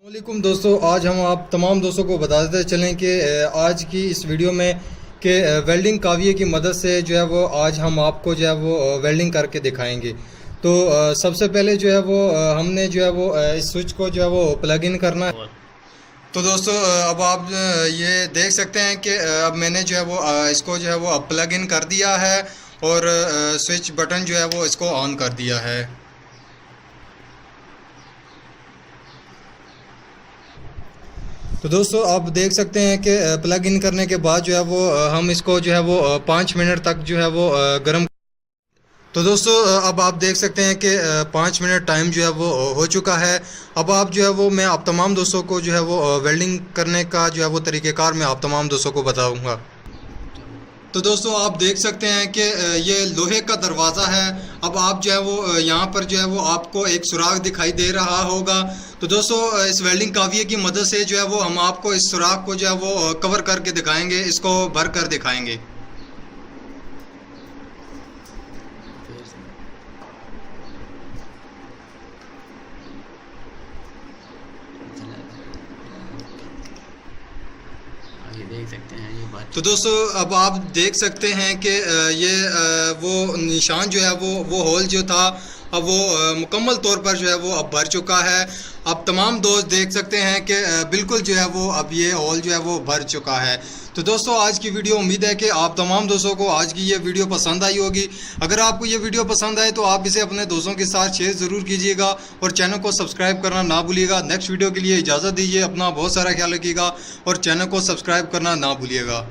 वालेकुम दोस्तों, आज हम आप तमाम दोस्तों को बताते चलें कि आज की इस वीडियो में कि वेल्डिंग काविये की मदद से जो है वो आज हम आपको जो है वो वेल्डिंग करके दिखाएंगे। तो सबसे पहले जो है वो हमने जो है वो इस स्विच को जो है वो प्लग इन करना है। तो दोस्तों अब आप ये देख सकते हैं कि अब मैंने जो है वो इसको जो है वो अब प्लग इन कर दिया है और स्विच बटन जो है वो इसको ऑन कर दिया है। तो दोस्तों आप देख सकते हैं कि प्लग इन करने के बाद जो है वो हम इसको जो है वो 5 मिनट तक जो है वो गर्म। तो दोस्तों अब आप देख सकते हैं कि 5 मिनट टाइम जो है वो हो चुका है। अब आप जो है वो मैं आप तमाम दोस्तों को जो है वो वेल्डिंग करने का जो है वो तरीक़ेकार मैं आप तमाम दोस्तों को बताऊंगा। तो दोस्तों आप देख सकते हैं कि ये लोहे का दरवाज़ा है। अब आप जो है वो यहाँ पर जो है वो आपको एक सुराख दिखाई दे रहा होगा। तो दोस्तों इस वेल्डिंग काविये की मदद से जो है वो हम आपको इस सुराख को जो है वो कवर करके दिखाएंगे, इसको भर कर दिखाएंगे। ये देख सकते हैं ये बात। तो दोस्तों अब आप देख सकते हैं कि ये वो निशान जो है वो होल जो था अब वो मुकम्मल तौर पर जो है वो अब भर चुका है। अब तमाम दोस्त देख सकते हैं कि बिल्कुल जो है वो अब ये होल जो है वो भर चुका है। तो दोस्तों आज की वीडियो उम्मीद है कि आप तमाम दोस्तों को आज की ये वीडियो पसंद आई होगी। अगर आपको ये वीडियो पसंद आए तो आप इसे अपने दोस्तों के साथ शेयर ज़रूर कीजिएगा और चैनल को सब्सक्राइब करना ना भूलिएगा। नेक्स्ट वीडियो के लिए इजाज़त दीजिए, अपना बहुत सारा ख्याल रखिएगा और चैनल को सब्सक्राइब करना ना भूलिएगा।